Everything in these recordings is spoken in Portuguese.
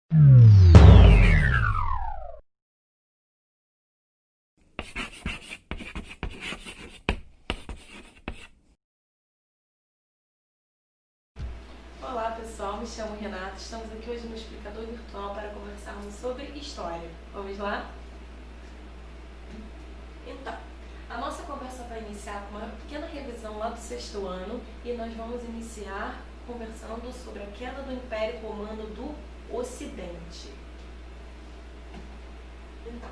Olá pessoal, me chamo Renata, estamos aqui hoje no Explicador Virtual para conversarmos sobre história. Vamos lá? Então, a nossa conversa vai iniciar com uma pequena revisão lá do 6º ano e nós vamos iniciar conversando sobre a queda do Império Romano do Ocidente. Então,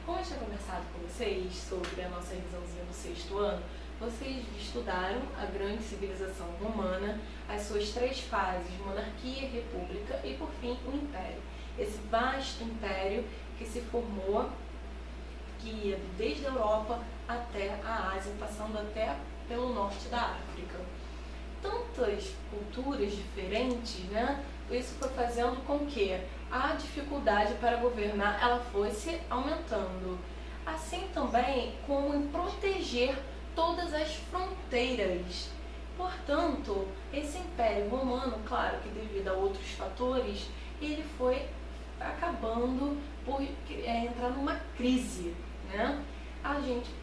como eu tinha conversado com vocês sobre a nossa revisãozinha do 6º ano, vocês estudaram a grande civilização romana, as suas 3 fases, monarquia, república e, por fim, o império. Esse vasto império que se formou, que ia desde a Europa até a Ásia, passando até pelo norte da África. Tantas culturas diferentes, né? Isso foi fazendo com que a dificuldade para governar ela fosse aumentando. Assim também como em proteger todas as fronteiras. Portanto, esse Império Romano, claro que devido a outros fatores, ele foi acabando por entrar numa crise, né?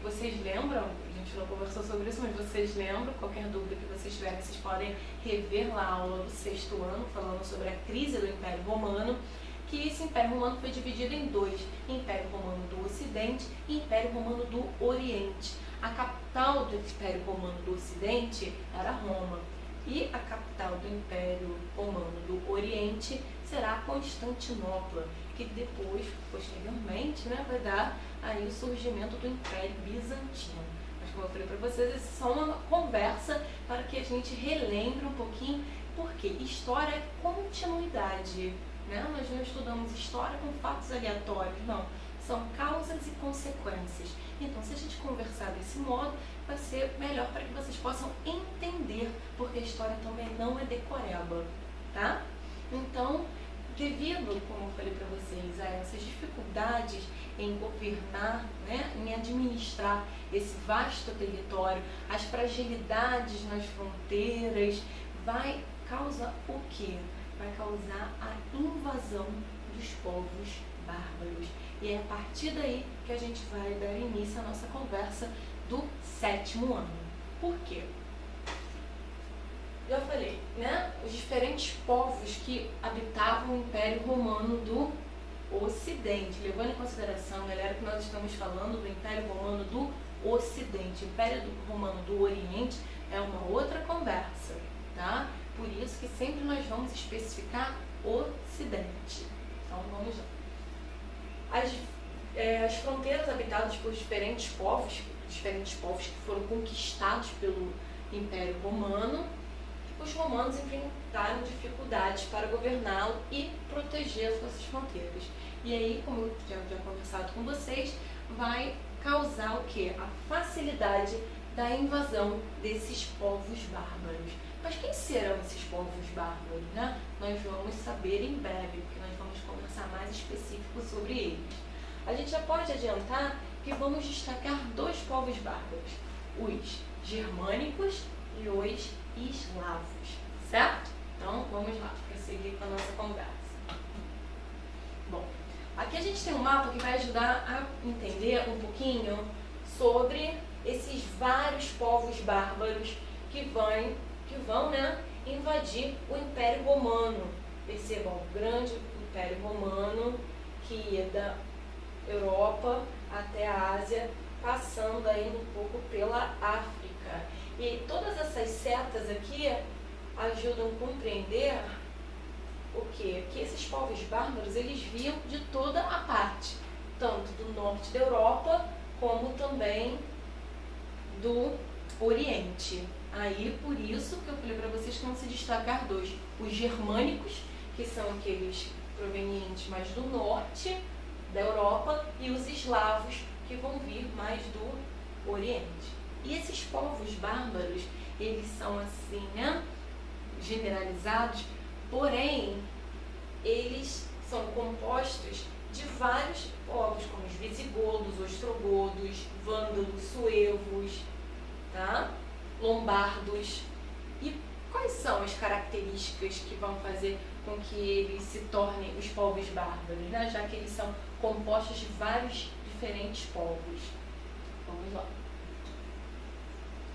Vocês lembram, a gente não conversou sobre isso, mas vocês lembram, qualquer dúvida que vocês tiverem, vocês podem rever lá a aula do 6º ano, falando sobre a crise do Império Romano, que esse Império Romano foi dividido em 2, Império Romano do Ocidente e Império Romano do Oriente. A capital do Império Romano do Ocidente era Roma e a capital do Império Romano do Oriente será Constantinopla, que depois, posteriormente, né, vai dar aí o surgimento do Império Bizantino. Mas como eu falei para vocês, essa é só uma conversa para que a gente relembre um pouquinho, porque história é continuidade, né? Nós não estudamos história com fatos aleatórios, não. São causas e consequências. Então, se a gente conversar desse modo, vai ser melhor para que vocês possam entender, porque a história também não é decoreba, tá? Então, devido, como eu falei para vocês, a essas dificuldades em governar, né, em administrar esse vasto território, as fragilidades nas fronteiras, vai causar o quê? Vai causar a invasão dos povos bárbaros. E é a partir daí que a gente vai dar início à nossa conversa do 7º ano. Por quê? Já falei, né? Os diferentes povos que habitavam o Império Romano do Ocidente. Levando em consideração, galera, que nós estamos falando do Império Romano do Ocidente. O Império Romano do Oriente é uma outra conversa, tá? Por isso que sempre nós vamos especificar Ocidente. Então, vamos lá. As fronteiras habitadas por diferentes povos que foram conquistados pelo Império Romano, os romanos enfrentaram dificuldades para governá-lo e proteger as suas fronteiras. E aí, como eu já tinha conversado com vocês, vai causar o quê? A facilidade da invasão desses povos bárbaros. Mas quem serão esses povos bárbaros, né? Nós vamos saber em breve, porque nós vamos conversar mais específico sobre eles. A gente já pode adiantar que vamos destacar 2 povos bárbaros, os germânicos e os eslavos, certo? Então, vamos lá, prosseguir com a nossa conversa. Bom, aqui a gente tem um mapa que vai ajudar a entender um pouquinho sobre esses vários povos bárbaros que vão, né, invadir o Império Romano. Percebam, o grande Império Romano que ia da Europa até a Ásia, passando ainda um pouco pela África. E todas essas setas aqui ajudam a compreender o quê? Que esses povos bárbaros, eles vinham de toda a parte, tanto do norte da Europa, como também do Oriente. Aí, por isso que eu falei para vocês que vão se destacar 2. Os germânicos, que são aqueles provenientes mais do norte da Europa, e os eslavos, que vão vir mais do Oriente. E esses povos bárbaros, eles são assim, né, generalizados, porém, eles são compostos de vários povos, como os visigodos, ostrogodos, vândalos, suevos, tá? Lombardos. E quais são as características que vão fazer com que eles se tornem os povos bárbaros, né? Já que eles são compostos de vários diferentes povos. Vamos lá.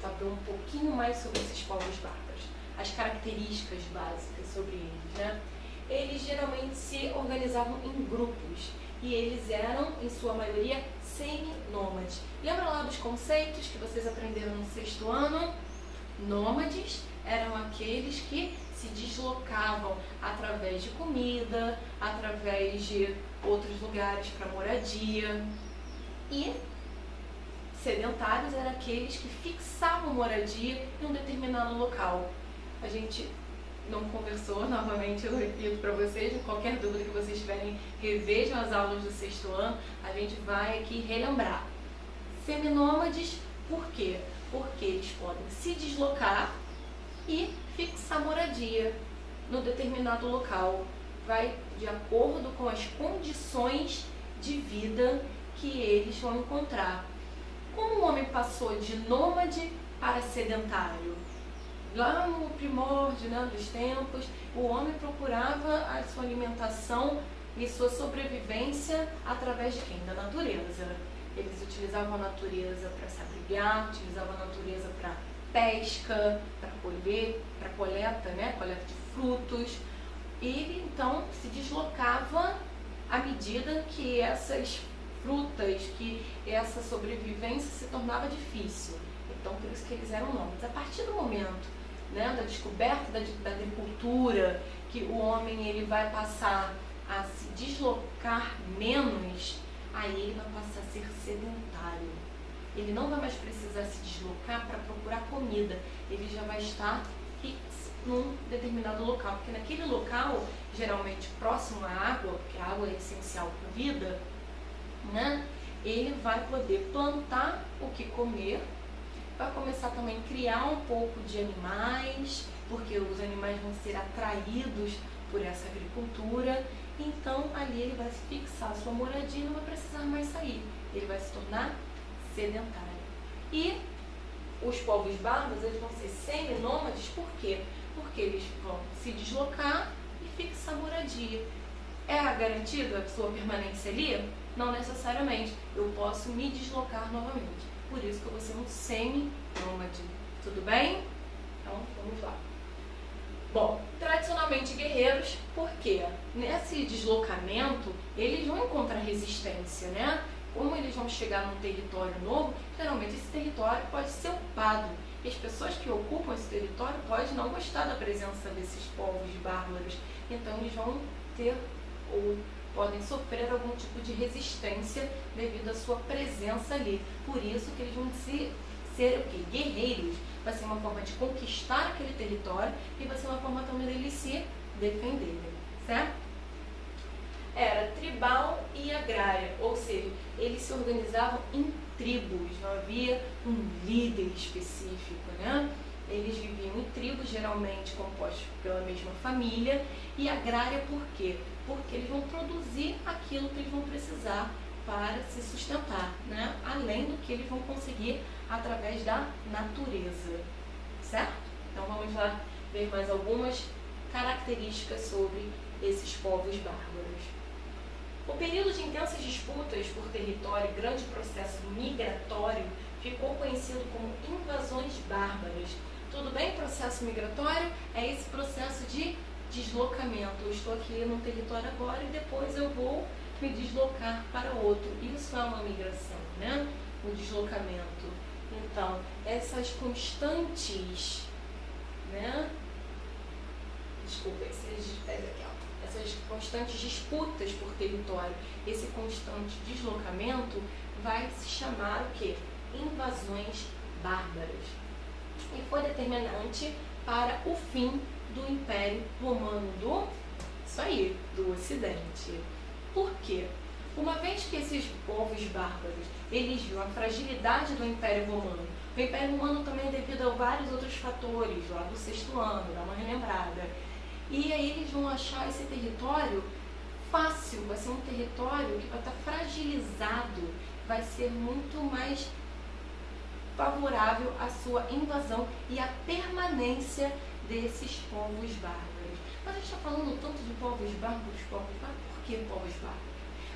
Saber um pouquinho mais sobre esses povos bárbaros, as características básicas sobre eles, né? Eles geralmente se organizavam em grupos e eles eram, em sua maioria, semi-nômades. Lembra lá dos conceitos que vocês aprenderam no 6º ano? Nômades eram aqueles que se deslocavam através de comida, através de outros lugares para moradia. E sedentários eram aqueles que fixavam moradia em um determinado local. A gente não conversou, novamente eu repito para vocês, qualquer dúvida que vocês tiverem, revejam as aulas do 6º ano, a gente vai aqui relembrar. Seminômades, por quê? Porque eles podem se deslocar e fixar moradia no determinado local. Vai de acordo com as condições de vida que eles vão encontrar. Como o homem passou de nômade para sedentário? Lá no primórdio, né, dos tempos, o homem procurava a sua alimentação e sua sobrevivência através de quem? Da natureza. Eles utilizavam a natureza para se abrigar, utilizavam a natureza para pesca, para colher, para coleta, né, coleta de frutos. E ele então se deslocava à medida que essas frutas, que essa sobrevivência se tornava difícil. Então, por isso que eles eram nômades. A partir do momento, né, da descoberta da agricultura, que o homem ele vai passar a se deslocar menos, aí ele vai passar a ser sedentário. Ele não vai mais precisar se deslocar para procurar comida, ele já vai estar fixo num determinado local, porque naquele local, geralmente próximo à água, porque a água é essencial para a vida, né, ele vai poder plantar o que comer, vai começar também a criar um pouco de animais, porque os animais vão ser atraídos por essa agricultura. Então ali ele vai fixar a sua moradia e não vai precisar mais sair. Ele vai se tornar sedentário. E os povos bárbaros, eles vão ser semi-nômades, por quê? Porque eles vão se deslocar e fixar moradia. É garantido a sua permanência ali? Não necessariamente. Eu posso me deslocar novamente. Por isso que eu vou ser um semi-nômade. Tudo bem? Então, vamos lá. Bom, tradicionalmente guerreiros, por quê? Nesse deslocamento, eles vão encontrar resistência, né? Como eles vão chegar num território novo, geralmente esse território pode ser ocupado. E as pessoas que ocupam esse território podem não gostar da presença desses povos bárbaros. Então, eles vão ter ou podem sofrer algum tipo de resistência devido à sua presença ali. Por isso que eles vão ser o quê? Guerreiros. Vai ser uma forma de conquistar aquele território e vai ser uma forma também deles se defenderem, certo? Era tribal e agrária, ou seja, eles se organizavam em tribos, não havia um líder específico, né? Eles viviam em tribos, geralmente compostos pela mesma família. E agrária por quê? Porque eles vão produzir aquilo que eles vão precisar para se sustentar, né? Além do que eles vão conseguir através da natureza, certo? Então vamos lá ver mais algumas características sobre esses povos bárbaros. O período de intensas disputas por território e grande processo migratório ficou conhecido como invasões bárbaras. Tudo bem? Processo migratório é esse processo de deslocamento. Eu estou aqui no território agora e depois eu vou me deslocar para outro. Isso é uma migração, né? O deslocamento. Então, essas constantes, né? Desculpa, essas constantes disputas por território, esse constante deslocamento vai se chamar o quê? Invasões bárbaras. E foi determinante para o fim do Império Romano do Ocidente. Por quê? Uma vez que esses povos bárbaros, eles viram a fragilidade do Império Romano, o Império Romano também é devido a vários outros fatores, lá do 6º ano, dá uma relembrada. E aí eles vão achar esse território fácil, vai ser um território que vai estar fragilizado, vai ser muito mais favorável à sua invasão e à permanência desses povos bárbaros. Mas a gente está falando tanto de povos bárbaros, por que povos bárbaros?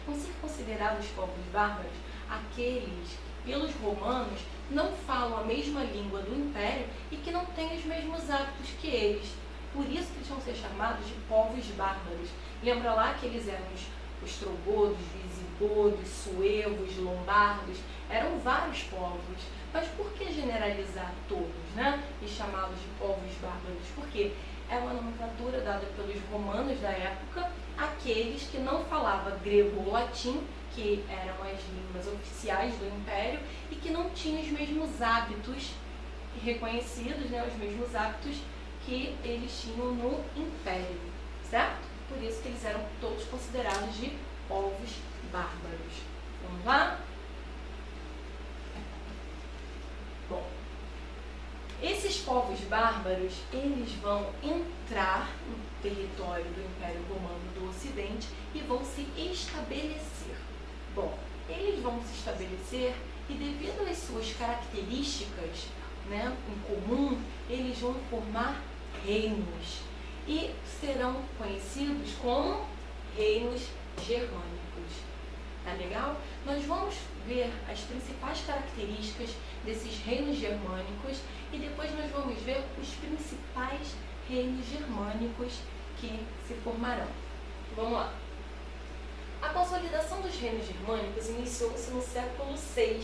Vão ser considerados povos bárbaros aqueles que, pelos romanos, não falam a mesma língua do Império e que não têm os mesmos hábitos que eles. Por isso que eles vão ser chamados de povos bárbaros. Lembra lá que eles eram os ostrogodos, visigodos, suevos, lombardos, eram vários povos. Mas por que generalizar todos, né? E chamá-los de povos bárbaros? Porque é uma nomenclatura dada pelos romanos da época, aqueles que não falavam grego ou latim, que eram as línguas oficiais do Império, e que não tinham os mesmos hábitos reconhecidos, né? Os mesmos hábitos que eles tinham no Império, certo? Por isso que eles eram todos considerados de povos bárbaros. Vamos lá? Bom, esses povos bárbaros, eles vão entrar no território do Império Romano do Ocidente e vão se estabelecer. Bom, eles vão se estabelecer e devido às suas características, né, em comum, eles vão formar reinos e serão conhecidos como reinos germânicos. Tá legal? Nós vamos ver as principais características desses reinos germânicos e depois nós vamos ver os principais reinos germânicos que se formarão. Vamos lá. A consolidação dos reinos germânicos iniciou-se no século VI,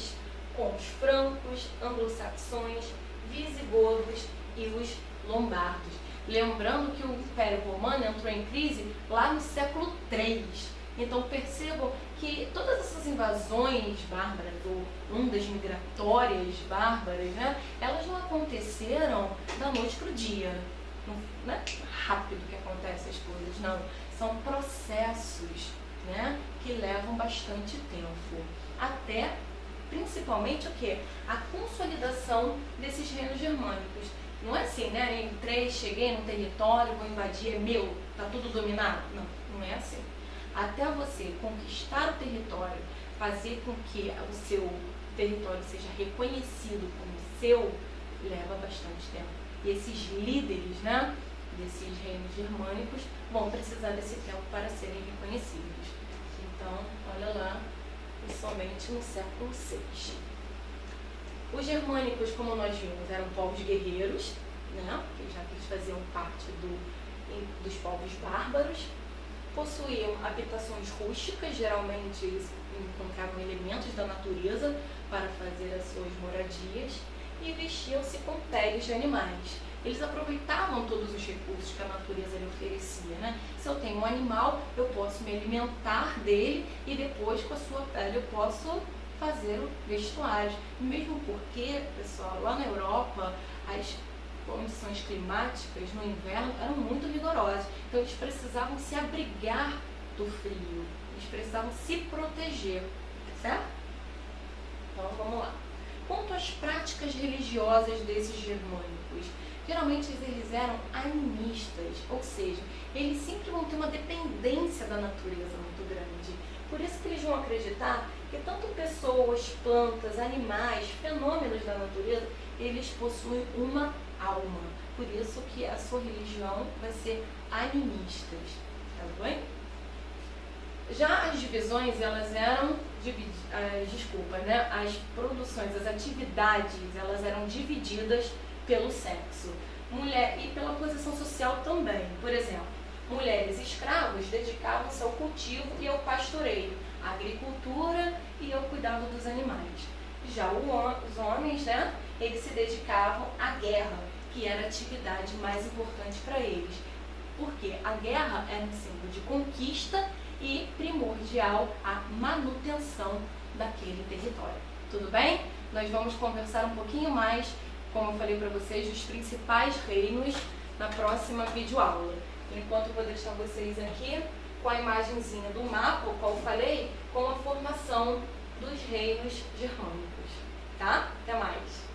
com os francos, anglo-saxões, visigodos e os lombardos. Lembrando que o Império Romano entrou em crise lá no século III. Então percebam que todas essas invasões bárbaras ou ondas migratórias bárbaras, né, elas não aconteceram da noite para o dia. Não é rápido que acontecem as coisas, não. São processos, né, que levam bastante tempo. Até, principalmente, o quê? A consolidação desses reinos germânicos. Não é assim, né? Entrei, cheguei no território, vou invadir, é meu, tá tudo dominado. Não, não é assim. Até você conquistar o território, fazer com que o seu território seja reconhecido como seu, leva bastante tempo. E esses líderes, né, desses reinos germânicos vão precisar desse tempo para serem reconhecidos. Então, olha lá, somente no século VI. Os germânicos, como nós vimos, eram povos guerreiros, né, já que eles faziam parte dos povos bárbaros. Possuíam habitações rústicas, geralmente eles encontravam elementos da natureza para fazer as suas moradias e vestiam-se com peles de animais. Eles aproveitavam todos os recursos que a natureza lhe oferecia, né? Se eu tenho um animal, eu posso me alimentar dele e depois com a sua pele eu posso fazer vestuários. Mesmo porque, pessoal, lá na Europa, as condições climáticas no inverno eram muito rigorosas. Então eles precisavam se abrigar do frio, eles precisavam se proteger, certo? Então vamos lá. Quanto às práticas religiosas desses germânicos, geralmente eles eram animistas, ou seja, eles sempre vão ter uma dependência da natureza muito grande. Por isso que eles vão acreditar que tanto pessoas, plantas, animais, fenômenos da natureza, eles possuem uma alma. Por isso que a sua religião vai ser animistas, tá bem? Já as divisões, elas eram as produções, as atividades, elas eram divididas pelo sexo, mulher e pela posição social também. Por exemplo, mulheres escravas dedicavam-se ao cultivo e ao pastoreio, à agricultura e ao cuidado dos animais. Já os homens, né, eles se dedicavam à guerra, que era a atividade mais importante para eles. Porque a guerra era um símbolo de conquista e primordial a manutenção daquele território. Tudo bem? Nós vamos conversar um pouquinho mais, como eu falei para vocês, dos principais reinos na próxima videoaula. Por enquanto eu vou deixar vocês aqui com a imagenzinha do mapa, o qual eu falei, com a formação dos reinos germânicos. Tá? Até mais!